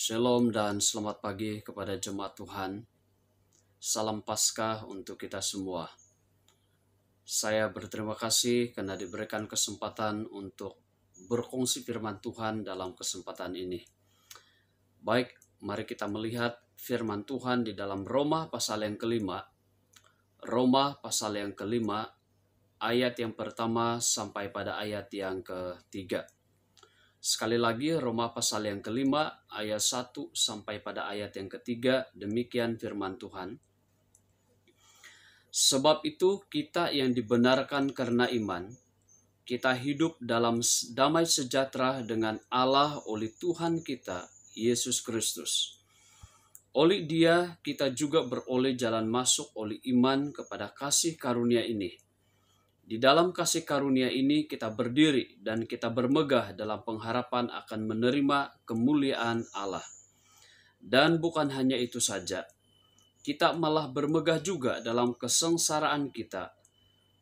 Shalom dan selamat pagi kepada jemaat Tuhan. Salam Paskah untuk kita semua. Saya berterima kasih karena diberikan kesempatan untuk berkongsi firman Tuhan dalam kesempatan ini. Baik, mari kita melihat firman Tuhan di dalam Roma pasal yang kelima. Roma pasal yang kelima, ayat yang pertama sampai pada ayat yang ketiga. Sekali lagi, Roma pasal yang kelima, ayat 1 sampai pada ayat yang ketiga, demikian firman Tuhan. Sebab itu kita yang dibenarkan karena iman, kita hidup dalam damai sejahtera dengan Allah oleh Tuhan kita, Yesus Kristus. Oleh Dia, kita juga beroleh jalan masuk oleh iman kepada kasih karunia ini. Di dalam kasih karunia ini kita berdiri dan kita bermegah dalam pengharapan akan menerima kemuliaan Allah. Dan bukan hanya itu saja, kita malah bermegah juga dalam kesengsaraan kita,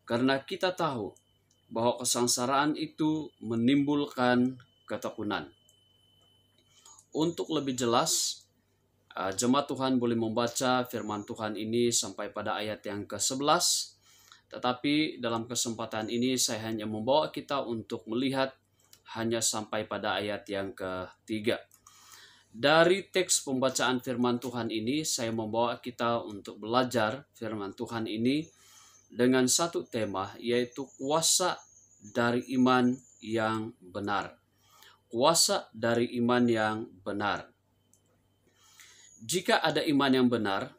karena kita tahu bahwa kesengsaraan itu menimbulkan ketekunan. Untuk lebih jelas, jemaat Tuhan boleh membaca firman Tuhan ini sampai pada ayat yang ke-11. Tetapi dalam kesempatan ini saya hanya membawa kita untuk melihat hanya sampai pada ayat yang ketiga. Dari teks pembacaan firman Tuhan ini saya membawa kita untuk belajar firman Tuhan ini dengan satu tema, yaitu kuasa dari iman yang benar. Kuasa dari iman yang benar. Jika ada iman yang benar,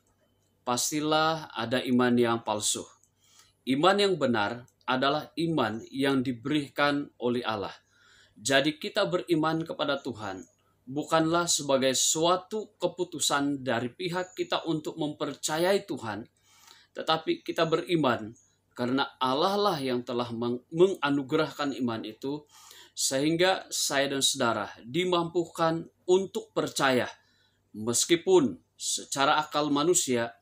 pastilah ada iman yang palsu. Iman yang benar adalah iman yang diberikan oleh Allah. Jadi kita beriman kepada Tuhan bukanlah sebagai suatu keputusan dari pihak kita untuk mempercayai Tuhan, tetapi kita beriman karena Allah lah yang telah menganugerahkan iman itu, sehingga saya dan saudara dimampukan untuk percaya, meskipun secara akal manusia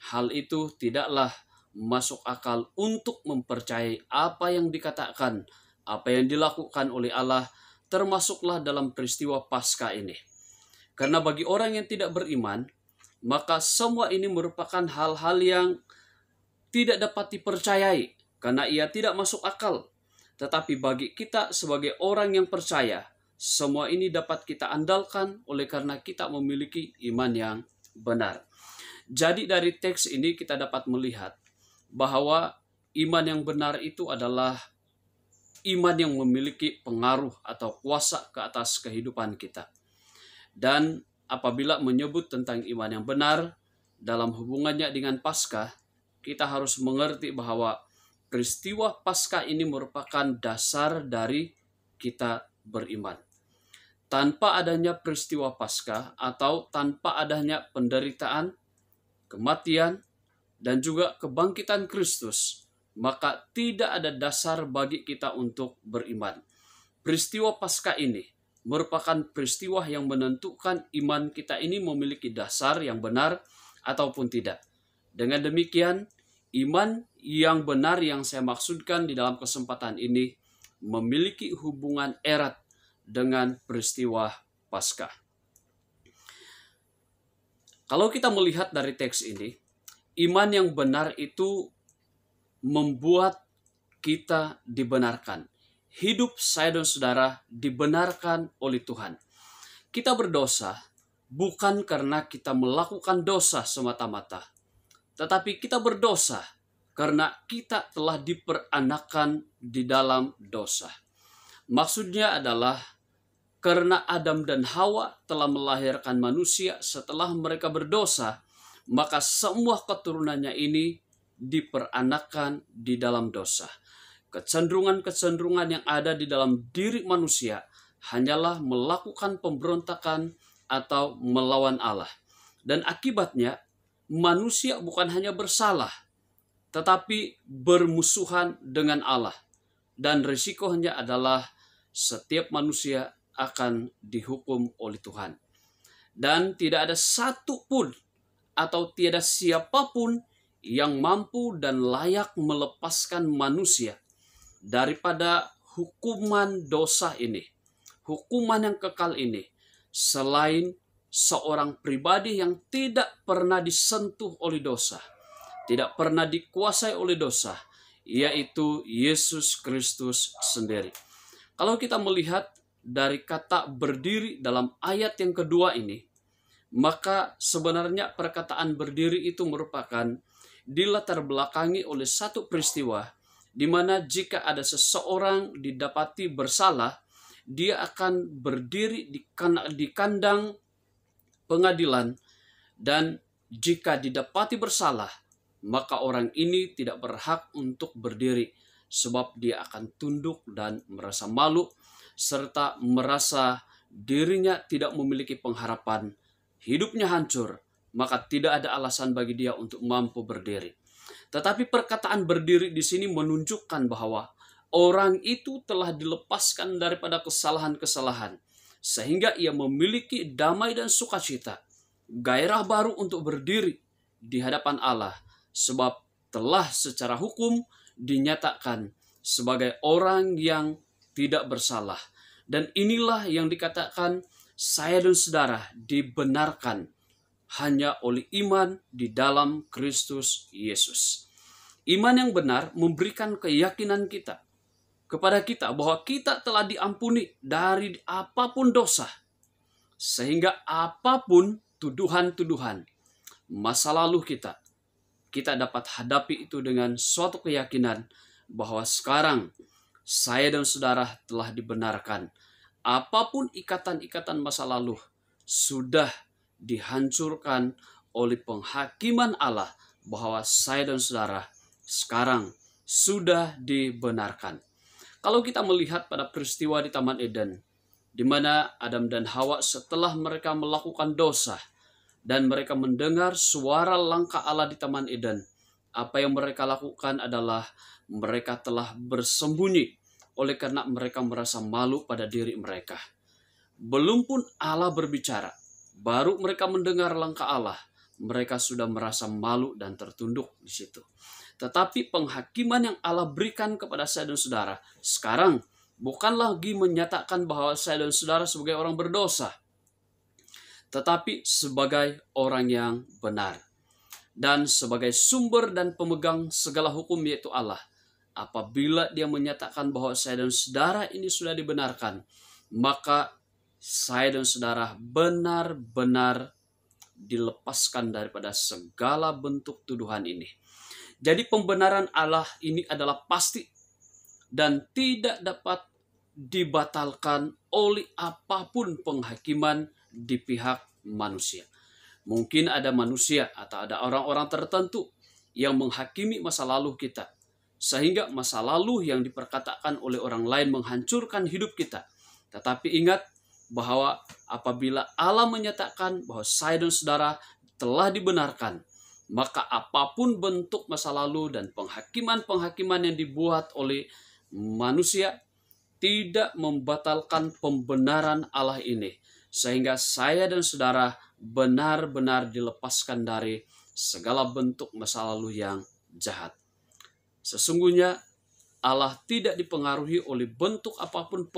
hal itu tidaklah masuk akal untuk mempercayai apa yang dikatakan, apa yang dilakukan oleh Allah, termasuklah dalam peristiwa Paskah ini. Karena bagi orang yang tidak beriman, maka semua ini merupakan hal-hal yang tidak dapat dipercayai, karena ia tidak masuk akal. Tetapi bagi kita sebagai orang yang percaya, semua ini dapat kita andalkan oleh karena kita memiliki iman yang benar. Jadi dari teks ini kita dapat melihat bahwa iman yang benar itu adalah iman yang memiliki pengaruh atau kuasa ke atas kehidupan kita. Dan apabila menyebut tentang iman yang benar dalam hubungannya dengan Paskah, kita harus mengerti bahwa peristiwa Paskah ini merupakan dasar dari kita beriman. Tanpa adanya peristiwa Paskah atau tanpa adanya penderitaan, kematian, dan juga kebangkitan Kristus, maka tidak ada dasar bagi kita untuk beriman. Peristiwa Paskah ini merupakan peristiwa yang menentukan iman kita ini memiliki dasar yang benar ataupun tidak. Dengan demikian, iman yang benar yang saya maksudkan di dalam kesempatan ini memiliki hubungan erat dengan peristiwa Paskah. Kalau kita melihat dari teks ini, iman yang benar itu membuat kita dibenarkan. Hidup saya dan saudara dibenarkan oleh Tuhan. Kita berdosa bukan karena kita melakukan dosa semata-mata, tetapi kita berdosa karena kita telah diperanakan di dalam dosa. Maksudnya adalah karena Adam dan Hawa telah melahirkan manusia setelah mereka berdosa, maka semua keturunannya ini diperanakan di dalam dosa. Kecenderungan-kecenderungan yang ada di dalam diri manusia hanyalah melakukan pemberontakan atau melawan Allah. Dan akibatnya manusia bukan hanya bersalah, tetapi bermusuhan dengan Allah. Dan risikonya adalah setiap manusia akan dihukum oleh Tuhan. Dan tidak ada satu pun atau tiada siapapun yang mampu dan layak melepaskan manusia daripada hukuman dosa ini, hukuman yang kekal ini, selain seorang pribadi yang tidak pernah disentuh oleh dosa, tidak pernah dikuasai oleh dosa, yaitu Yesus Kristus sendiri. Kalau kita melihat dari kata berdiri dalam ayat yang kedua ini, maka sebenarnya perkataan berdiri itu merupakan dilatar belakangi oleh satu peristiwa di mana jika ada seseorang didapati bersalah, dia akan berdiri di kandang pengadilan, dan jika didapati bersalah, maka orang ini tidak berhak untuk berdiri sebab dia akan tunduk dan merasa malu serta merasa dirinya tidak memiliki pengharapan, hidupnya hancur, maka tidak ada alasan bagi dia untuk mampu berdiri. Tetapi perkataan berdiri di sini menunjukkan bahwa orang itu telah dilepaskan daripada kesalahan-kesalahan, sehingga ia memiliki damai dan sukacita, gairah baru untuk berdiri di hadapan Allah, sebab telah secara hukum dinyatakan sebagai orang yang tidak bersalah. Dan inilah yang dikatakan saya dan saudara dibenarkan hanya oleh iman di dalam Kristus Yesus. Iman yang benar memberikan keyakinan kepada kita bahwa kita telah diampuni dari apapun dosa, sehingga apapun tuduhan-tuduhan masa lalu kita dapat hadapi itu dengan suatu keyakinan bahwa sekarang saya dan saudara telah dibenarkan. Apapun ikatan-ikatan masa lalu sudah dihancurkan oleh penghakiman Allah, bahwa saya dan saudara sekarang sudah dibenarkan. Kalau kita melihat pada peristiwa di Taman Eden, di mana Adam dan Hawa setelah mereka melakukan dosa dan mereka mendengar suara langkah Allah di Taman Eden, apa yang mereka lakukan adalah mereka telah bersembunyi oleh karena mereka merasa malu pada diri mereka. Belum pun Allah berbicara, baru mereka mendengar langkah Allah, mereka sudah merasa malu dan tertunduk di situ. Tetapi penghakiman yang Allah berikan kepada saya dan saudara sekarang bukan lagi menyatakan bahwa saya dan saudara sebagai orang berdosa, tetapi sebagai orang yang benar. Dan sebagai sumber dan pemegang segala hukum yaitu Allah. Apabila dia menyatakan bahwa saya dan saudara ini sudah dibenarkan, maka saya dan saudara benar-benar dilepaskan daripada segala bentuk tuduhan ini. Jadi pembenaran Allah ini adalah pasti dan tidak dapat dibatalkan oleh apapun penghakiman di pihak manusia. Mungkin ada manusia atau ada orang-orang tertentu yang menghakimi masa lalu kita, sehingga masa lalu yang diperkatakan oleh orang lain menghancurkan hidup kita. Tetapi ingat bahwa apabila Allah menyatakan bahwa saya dan saudara telah dibenarkan, maka apapun bentuk masa lalu dan penghakiman-penghakiman yang dibuat oleh manusia tidak membatalkan pembenaran Allah ini. Sehingga saya dan saudara benar-benar dilepaskan dari segala bentuk masa lalu yang jahat. Sesungguhnya Allah tidak dipengaruhi oleh bentuk apapun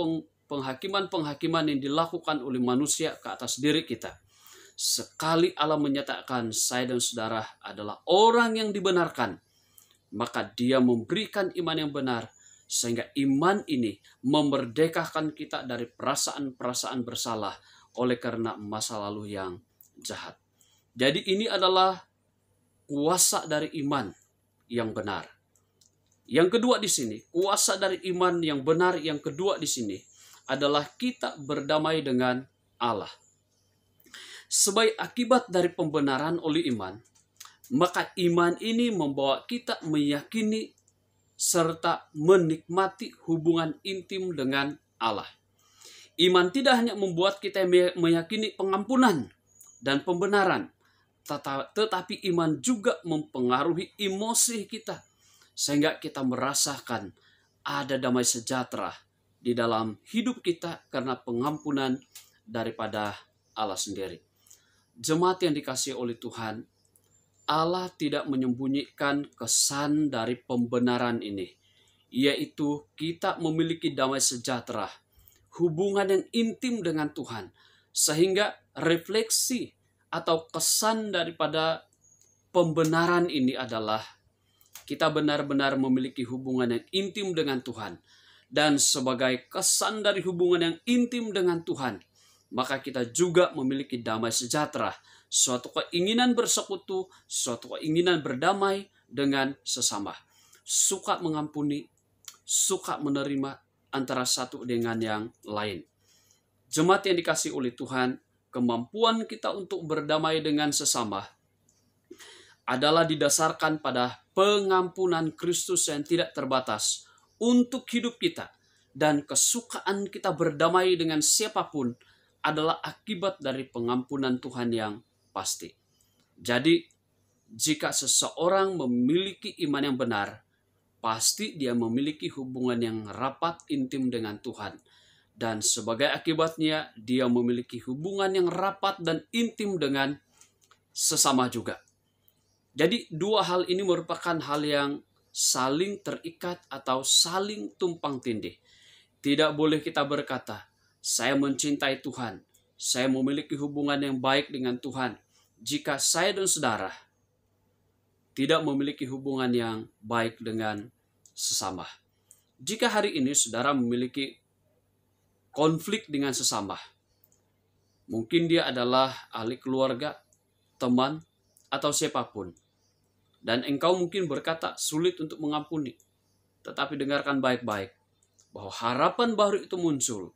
penghakiman-penghakiman yang dilakukan oleh manusia ke atas diri kita. Sekali Allah menyatakan saya dan saudara adalah orang yang dibenarkan, maka dia memberikan iman yang benar, sehingga iman ini memerdekakan kita dari perasaan-perasaan bersalah oleh karena masa lalu yang jahat. Jadi ini adalah kuasa dari iman yang benar. Yang kedua di sini, kuasa dari iman yang benar yang kedua di sini adalah kita berdamai dengan Allah. Sebagai akibat dari pembenaran oleh iman, maka iman ini membawa kita meyakini serta menikmati hubungan intim dengan Allah. Iman tidak hanya membuat kita meyakini pengampunan dan pembenaran, tetapi iman juga mempengaruhi emosi kita, sehingga kita merasakan ada damai sejahtera di dalam hidup kita karena pengampunan daripada Allah sendiri. Jemaat yang dikasihi oleh Tuhan, Allah tidak menyembunyikan kesan dari pembenaran ini, yaitu kita memiliki damai sejahtera, hubungan yang intim dengan Tuhan, sehingga refleksi atau kesan daripada pembenaran ini adalah kita benar-benar memiliki hubungan yang intim dengan Tuhan. Dan sebagai kesan dari hubungan yang intim dengan Tuhan, maka kita juga memiliki damai sejahtera, suatu keinginan bersekutu, suatu keinginan berdamai dengan sesama, suka mengampuni, suka menerima antara satu dengan yang lain. Jemaat yang dikasihi oleh Tuhan, kemampuan kita untuk berdamai dengan sesama adalah didasarkan pada pengampunan Kristus yang tidak terbatas untuk hidup kita, dan kesukaan kita berdamai dengan siapapun adalah akibat dari pengampunan Tuhan yang pasti. Jadi, jika seseorang memiliki iman yang benar, pasti dia memiliki hubungan yang rapat intim dengan Tuhan. Dan sebagai akibatnya, dia memiliki hubungan yang rapat dan intim dengan sesama juga. Jadi dua hal ini merupakan hal yang saling terikat atau saling tumpang tindih. Tidak boleh kita berkata, saya mencintai Tuhan, saya memiliki hubungan yang baik dengan Tuhan, jika saya dan saudara tidak memiliki hubungan yang baik dengan sesama. Jika hari ini saudara memiliki konflik dengan sesama, mungkin dia adalah ahli keluarga, teman, atau siapapun, dan engkau mungkin berkata sulit untuk mengampuni. Tetapi dengarkan baik-baik, bahwa harapan baru itu muncul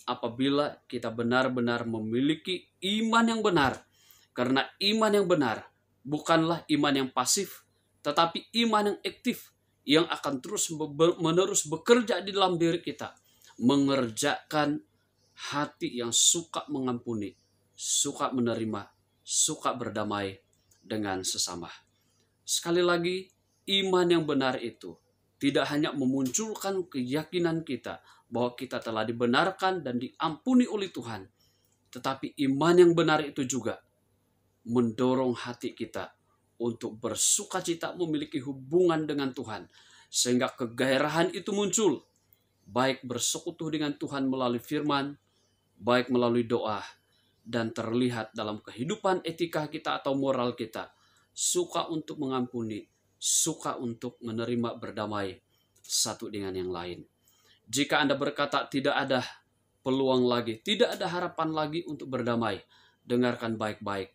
apabila kita benar-benar memiliki iman yang benar. Karena iman yang benar bukanlah iman yang pasif, tetapi iman yang aktif, yang akan terus menerus bekerja di dalam diri kita, mengerjakan hati yang suka mengampuni, suka menerima, suka berdamai dengan sesama. Sekali lagi, iman yang benar itu tidak hanya memunculkan keyakinan kita bahwa kita telah dibenarkan dan diampuni oleh Tuhan, tetapi iman yang benar itu juga mendorong hati kita untuk bersukacita memiliki hubungan dengan Tuhan, sehingga kegairahan itu muncul, baik bersekutu dengan Tuhan melalui firman, baik melalui doa, dan terlihat dalam kehidupan etika kita atau moral kita, suka untuk mengampuni, suka untuk menerima berdamai satu dengan yang lain. Jika Anda berkata tidak ada peluang lagi, tidak ada harapan lagi untuk berdamai, dengarkan baik-baik.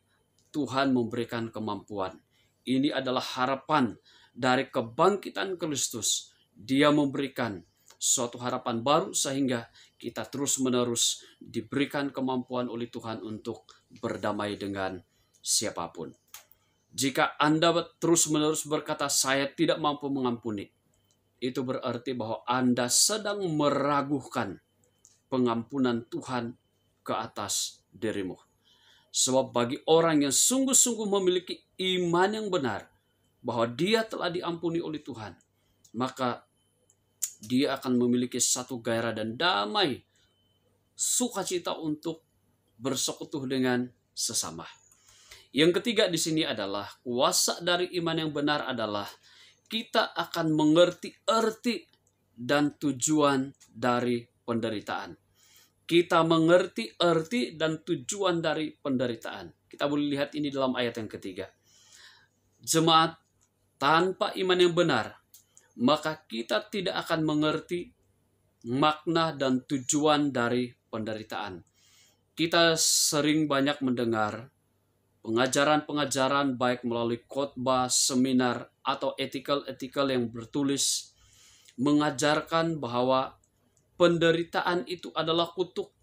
Tuhan memberikan kemampuan. Ini adalah harapan dari kebangkitan Kristus. Dia memberikan suatu harapan baru sehingga kita terus-menerus diberikan kemampuan oleh Tuhan untuk berdamai dengan siapapun. Jika Anda terus-menerus berkata, saya tidak mampu mengampuni, itu berarti bahwa Anda sedang meragukan pengampunan Tuhan ke atas dirimu. Sebab bagi orang yang sungguh-sungguh memiliki iman yang benar, bahwa dia telah diampuni oleh Tuhan, maka dia akan memiliki satu gairah dan damai, sukacita untuk bersekutu dengan sesama. Yang ketiga di sini adalah kuasa dari iman yang benar adalah kita akan mengerti arti dan tujuan dari penderitaan. Kita mengerti arti dan tujuan dari penderitaan. Kita boleh lihat ini dalam ayat yang ketiga. Jemaat, tanpa iman yang benar, maka kita tidak akan mengerti makna dan tujuan dari penderitaan. Kita sering banyak mendengar pengajaran-pengajaran baik melalui khotbah, seminar, atau etikal yang bertulis mengajarkan bahwa penderitaan itu adalah kutuk.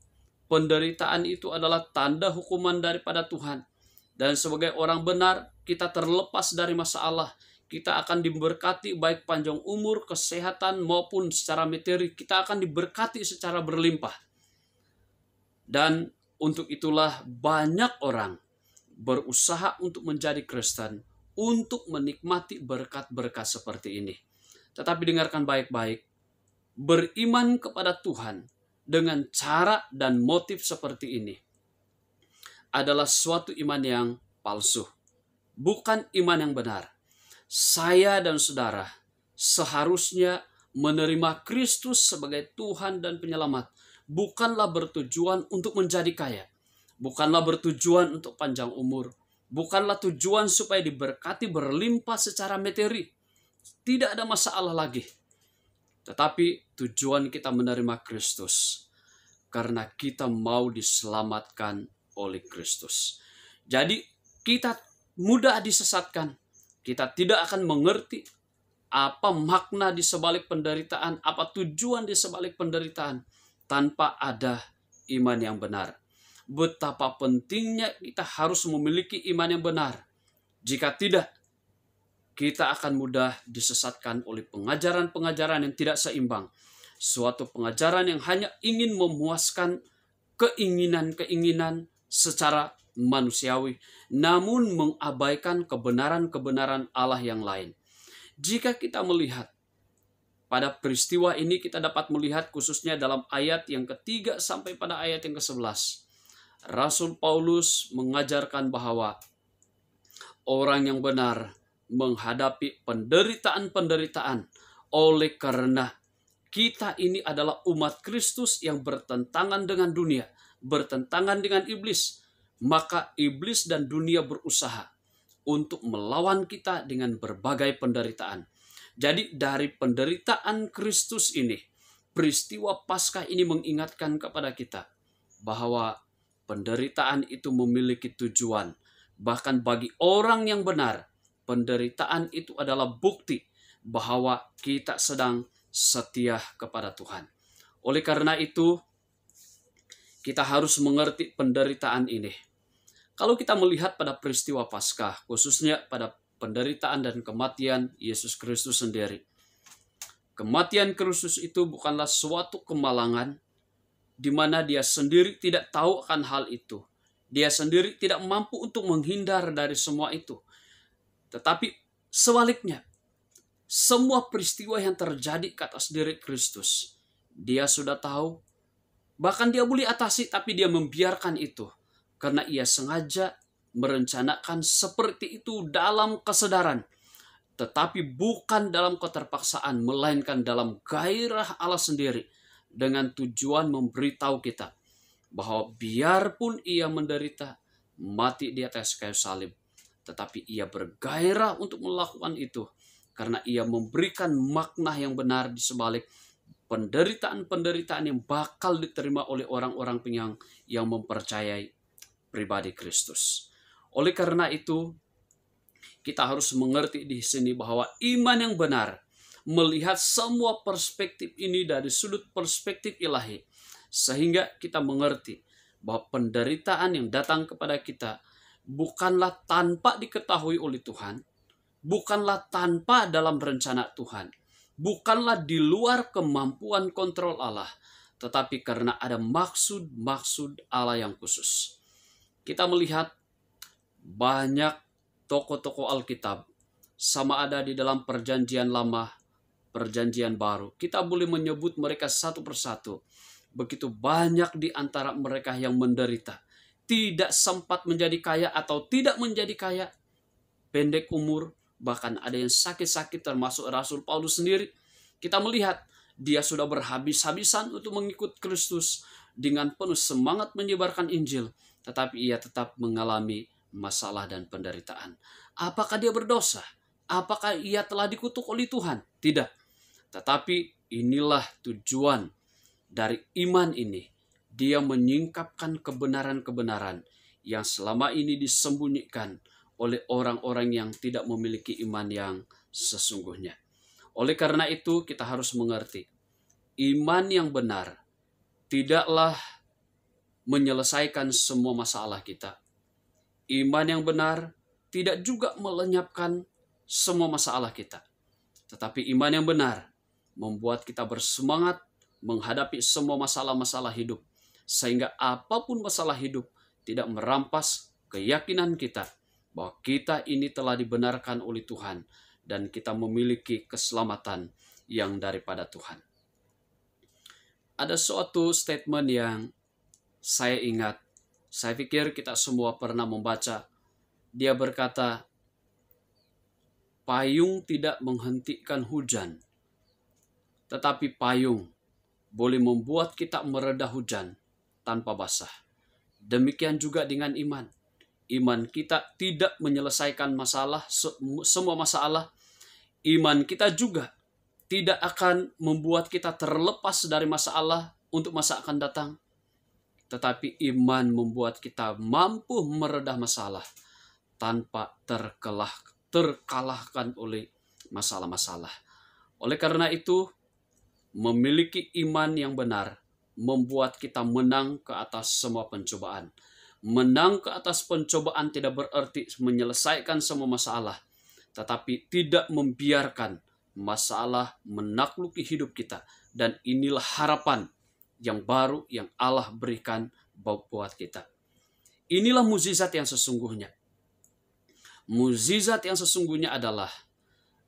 Penderitaan itu adalah tanda hukuman daripada Tuhan. Dan sebagai orang benar, kita terlepas dari masalah. Kita akan diberkati baik panjang umur, kesehatan, maupun secara materi. Kita akan diberkati secara berlimpah. Dan untuk itulah banyak orang berusaha untuk menjadi Kristen, untuk menikmati berkat-berkat seperti ini. Tetapi dengarkan baik-baik, beriman kepada Tuhan dengan cara dan motif seperti ini adalah suatu iman yang palsu, bukan iman yang benar. Saya dan saudara seharusnya menerima Kristus sebagai Tuhan dan Penyelamat, bukanlah bertujuan untuk menjadi kaya, bukanlah bertujuan untuk panjang umur, bukanlah tujuan supaya diberkati berlimpah secara materi. Tidak ada masalah lagi. Tetapi tujuan kita menerima Kristus karena kita mau diselamatkan oleh Kristus. Jadi kita mudah disesatkan. Kita tidak akan mengerti apa makna di sebalik penderitaan, apa tujuan di sebalik penderitaan tanpa ada iman yang benar. Betapa pentingnya kita harus memiliki iman yang benar. Jika tidak, kita akan mudah disesatkan oleh pengajaran-pengajaran yang tidak seimbang. Suatu pengajaran yang hanya ingin memuaskan keinginan-keinginan secara manusiawi, namun mengabaikan kebenaran-kebenaran Allah yang lain. Jika kita melihat pada peristiwa ini, kita dapat melihat khususnya dalam ayat yang ketiga sampai pada ayat yang ke-11. Rasul Paulus mengajarkan bahwa orang yang benar menghadapi penderitaan-penderitaan oleh karena kita ini adalah umat Kristus yang bertentangan dengan dunia, bertentangan dengan iblis. Maka iblis dan dunia berusaha untuk melawan kita dengan berbagai penderitaan. Jadi dari penderitaan Kristus ini, peristiwa Paskah ini mengingatkan kepada kita bahwa penderitaan itu memiliki tujuan. Bahkan bagi orang yang benar, penderitaan itu adalah bukti bahwa kita sedang setia kepada Tuhan. Oleh karena itu, kita harus mengerti penderitaan ini. Kalau kita melihat pada peristiwa Paskah, khususnya pada penderitaan dan kematian Yesus Kristus sendiri. Kematian Kristus itu bukanlah suatu kemalangan di mana dia sendiri tidak tahu akan hal itu. Dia sendiri tidak mampu untuk menghindar dari semua itu. Tetapi sebaliknya, semua peristiwa yang terjadi ke atas diri Kristus, dia sudah tahu, bahkan dia boleh atasi, tapi dia membiarkan itu. Karena ia sengaja merencanakan seperti itu dalam kesadaran. Tetapi bukan dalam keterpaksaan, melainkan dalam gairah Allah sendiri. Dengan tujuan memberitahu kita bahwa biarpun ia menderita, mati di atas kayu salib, tetapi ia bergairah untuk melakukan itu. Karena ia memberikan makna yang benar di sebalik penderitaan-penderitaan yang bakal diterima oleh orang-orang yang mempercayai pribadi Kristus. Oleh karena itu, kita harus mengerti di sini bahwa iman yang benar melihat semua perspektif ini dari sudut perspektif ilahi. Sehingga kita mengerti bahwa penderitaan yang datang kepada kita bukanlah tanpa diketahui oleh Tuhan, bukanlah tanpa dalam rencana Tuhan, bukanlah di luar kemampuan kontrol Allah, tetapi karena ada maksud-maksud Allah yang khusus. Kita melihat banyak tokoh-tokoh Alkitab, sama ada di dalam perjanjian lama, perjanjian baru. Kita boleh menyebut mereka satu persatu. Begitu banyak di antara mereka yang menderita, tidak sempat menjadi kaya atau tidak menjadi kaya, pendek umur, bahkan ada yang sakit-sakit termasuk Rasul Paulus sendiri. Kita melihat dia sudah berhabis-habisan untuk mengikut Kristus dengan penuh semangat menyebarkan Injil, tetapi ia tetap mengalami masalah dan penderitaan. Apakah dia berdosa? Apakah ia telah dikutuk oleh Tuhan? Tidak. Tetapi inilah tujuan dari iman ini. Dia menyingkapkan kebenaran-kebenaran yang selama ini disembunyikan oleh orang-orang yang tidak memiliki iman yang sesungguhnya. Oleh karena itu kita harus mengerti, iman yang benar tidaklah menyelesaikan semua masalah kita. Iman yang benar tidak juga melenyapkan semua masalah kita. Tetapi iman yang benar membuat kita bersemangat menghadapi semua masalah-masalah hidup. Sehingga apapun masalah hidup tidak merampas keyakinan kita bahwa kita ini telah dibenarkan oleh Tuhan dan kita memiliki keselamatan yang daripada Tuhan. Ada suatu statement yang saya ingat, saya pikir kita semua pernah membaca. Dia berkata, payung tidak menghentikan hujan, tetapi payung boleh membuat kita mereda hujan tanpa basah. Demikian juga dengan iman. Iman kita tidak menyelesaikan semua masalah. Iman kita juga tidak akan membuat kita terlepas dari masalah untuk masa akan datang. Tetapi iman membuat kita mampu meredah masalah tanpa terkalahkan oleh masalah-masalah. Oleh karena itu, memiliki iman yang benar membuat kita menang ke atas semua pencobaan. Menang ke atas pencobaan tidak berarti menyelesaikan semua masalah, tetapi tidak membiarkan masalah menakluki hidup kita. Dan inilah harapan yang baru yang Allah berikan buat kita. Inilah mukjizat yang sesungguhnya. Mukjizat yang sesungguhnya adalah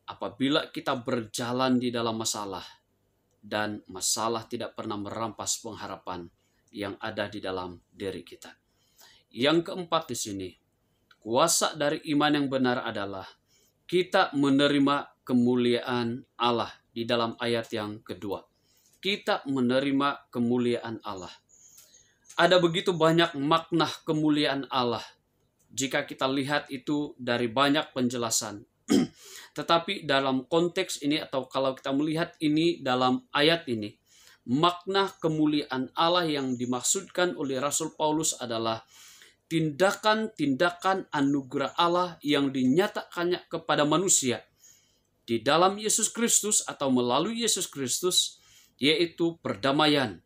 apabila kita berjalan di dalam masalah, dan masalah tidak pernah merampas pengharapan yang ada di dalam diri kita. Yang keempat di sini, kuasa dari iman yang benar adalah kita menerima kemuliaan Allah di dalam ayat yang kedua. Kita menerima kemuliaan Allah. Ada begitu banyak makna kemuliaan Allah jika kita lihat itu dari banyak penjelasan. Tetapi dalam konteks ini, atau kalau kita melihat ini dalam ayat ini, makna kemuliaan Allah yang dimaksudkan oleh Rasul Paulus adalah tindakan-tindakan anugerah Allah yang dinyatakannya kepada manusia di dalam Yesus Kristus atau melalui Yesus Kristus, yaitu perdamaian,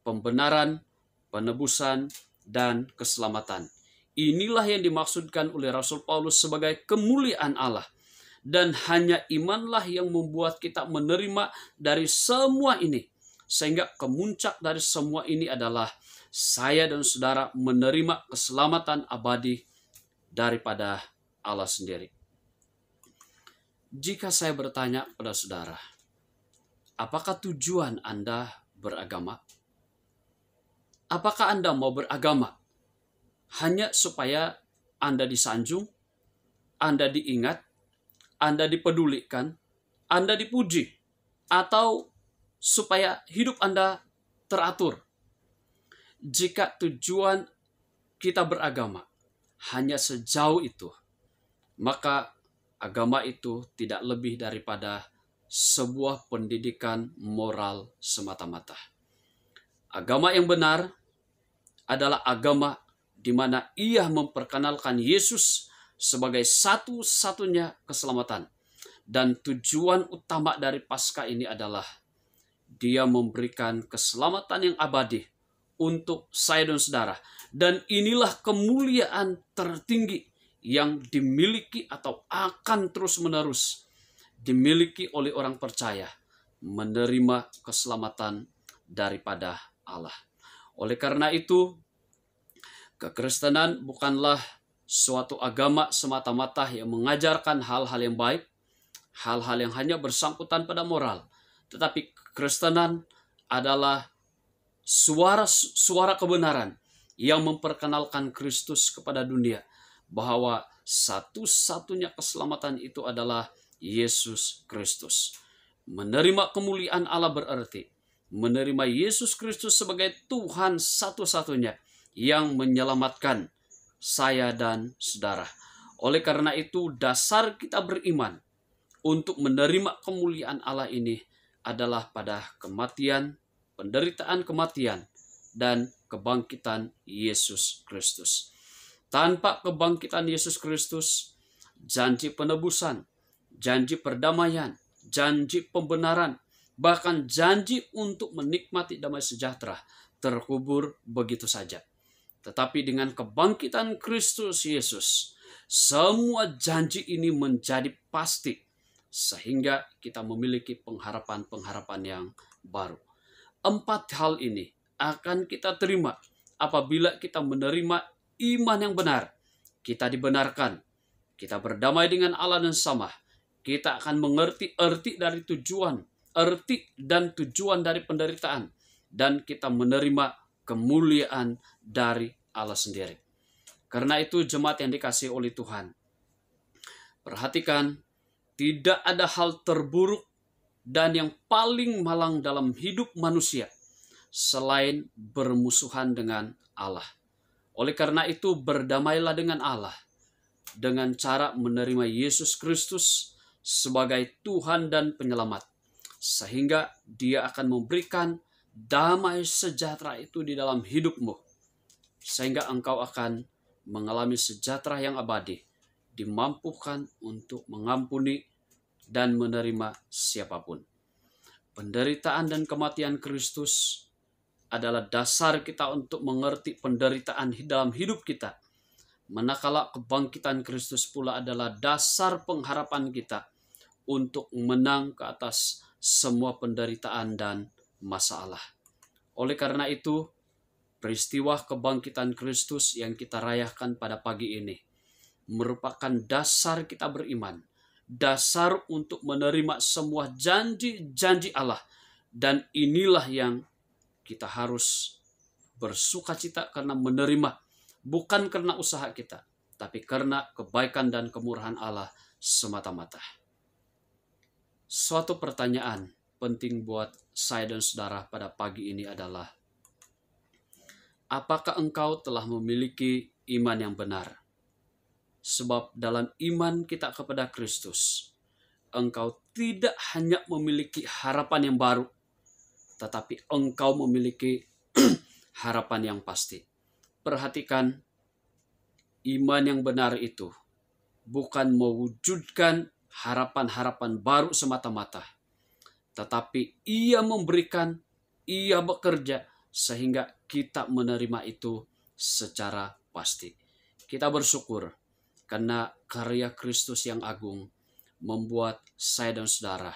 pembenaran, penebusan, dan keselamatan. Inilah yang dimaksudkan oleh Rasul Paulus sebagai kemuliaan Allah. Dan hanya imanlah yang membuat kita menerima dari semua ini. Sehingga kemuncak dari semua ini adalah saya dan saudara menerima keselamatan abadi daripada Allah sendiri. Jika saya bertanya pada saudara, apakah tujuan Anda beragama? Apakah Anda mau beragama hanya supaya Anda disanjung, Anda diingat, Anda dipedulikan, Anda dipuji, atau supaya hidup Anda teratur? Jika tujuan kita beragama hanya sejauh itu, maka agama itu tidak lebih daripada sebuah pendidikan moral semata-mata. Agama yang benar adalah agama di mana ia memperkenalkan Yesus sebagai satu-satunya keselamatan. Dan tujuan utama dari Paskah ini adalah dia memberikan keselamatan yang abadi untuk saya dan saudara. Dan inilah kemuliaan tertinggi yang dimiliki atau akan terus-menerus dimiliki oleh orang percaya, menerima keselamatan daripada Allah. Oleh karena itu, kekristenan bukanlah suatu agama semata-mata yang mengajarkan hal-hal yang baik, hal-hal yang hanya bersangkutan pada moral. Tetapi kekristenan adalah suara kebenaran yang memperkenalkan Kristus kepada dunia, bahwa satu-satunya keselamatan itu adalah Yesus Kristus. Menerima kemuliaan Allah berarti menerima Yesus Kristus sebagai Tuhan satu-satunya yang menyelamatkan saya dan saudara. Oleh karena itu, dasar kita beriman untuk menerima kemuliaan Allah ini adalah pada kematian, penderitaan kematian, dan kebangkitan Yesus Kristus. Tanpa kebangkitan Yesus Kristus, janji penebusan, janji perdamaian, janji pembenaran, bahkan janji untuk menikmati damai sejahtera terkubur begitu saja. Tetapi dengan kebangkitan Kristus Yesus, semua janji ini menjadi pasti, sehingga kita memiliki pengharapan-pengharapan yang baru. 4 hal ini akan kita terima apabila kita menerima iman yang benar. Kita dibenarkan, kita berdamai dengan Allah dan sama. Kita akan mengerti arti dan tujuan dari penderitaan, dan kita menerima kemuliaan dari Allah sendiri. Karena itu, jemaat yang dikasihi oleh Tuhan, perhatikan, tidak ada hal terburuk dan yang paling malang dalam hidup manusia selain bermusuhan dengan Allah. Oleh karena itu, berdamailah dengan Allah dengan cara menerima Yesus Kristus sebagai Tuhan dan Penyelamat, sehingga Dia akan memberikan damai sejahtera itu di dalam hidupmu, sehingga engkau akan mengalami sejahtera yang abadi, dimampukan untuk mengampuni dan menerima siapapun. Penderitaan dan kematian Kristus adalah dasar kita untuk mengerti penderitaan dalam hidup kita. Manakala kebangkitan Kristus pula adalah dasar pengharapan kita untuk menang ke atas semua penderitaan dan masalah. Oleh karena itu, peristiwa kebangkitan Kristus yang kita rayakan pada pagi ini merupakan dasar kita beriman, dasar untuk menerima semua janji-janji Allah. Dan inilah yang kita harus bersukacita karena menerima, bukan karena usaha kita, tapi karena kebaikan dan kemurahan Allah semata-mata. Suatu pertanyaan penting buat saya dan saudara pada pagi ini adalah, apakah engkau telah memiliki iman yang benar? Sebab dalam iman kita kepada Kristus, engkau tidak hanya memiliki harapan yang baru, tetapi engkau memiliki harapan yang pasti. Perhatikan, iman yang benar itu bukan mewujudkan harapan-harapan baru semata-mata, tetapi ia memberikan, ia bekerja sehingga kita menerima itu secara pasti. Kita bersyukur karena karya Kristus yang agung membuat saya dan saudara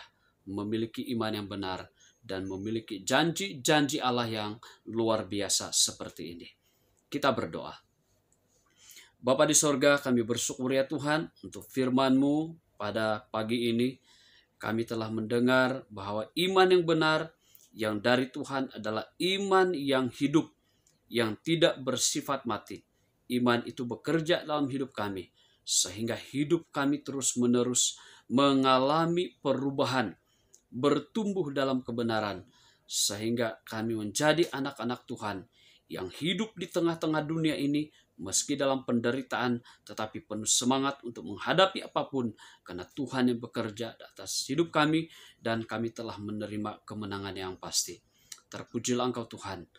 memiliki iman yang benar dan memiliki janji-janji Allah yang luar biasa seperti ini. Kita berdoa. Bapa di sorga, kami bersyukur ya Tuhan untuk firman-Mu pada pagi ini. Kami telah mendengar bahwa iman yang benar yang dari Tuhan adalah iman yang hidup, yang tidak bersifat mati. Iman itu bekerja dalam hidup kami, sehingga hidup kami terus-menerus mengalami perubahan, bertumbuh dalam kebenaran, sehingga kami menjadi anak-anak Tuhan yang hidup di tengah-tengah dunia ini, meski dalam penderitaan, tetapi penuh semangat untuk menghadapi apapun, karena Tuhan yang bekerja di atas hidup kami, dan kami telah menerima kemenangan yang pasti. Terpujilah Engkau Tuhan.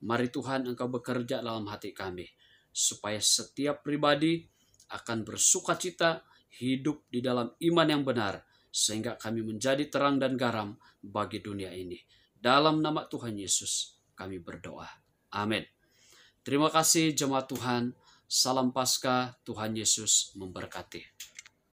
Mari Tuhan Engkau bekerja dalam hati kami, supaya setiap pribadi akan bersukacita hidup di dalam iman yang benar, sehingga kami menjadi terang dan garam bagi dunia ini. Dalam nama Tuhan Yesus kami berdoa. Amin. Terima kasih jemaat Tuhan. Salam Paskah, Tuhan Yesus memberkati.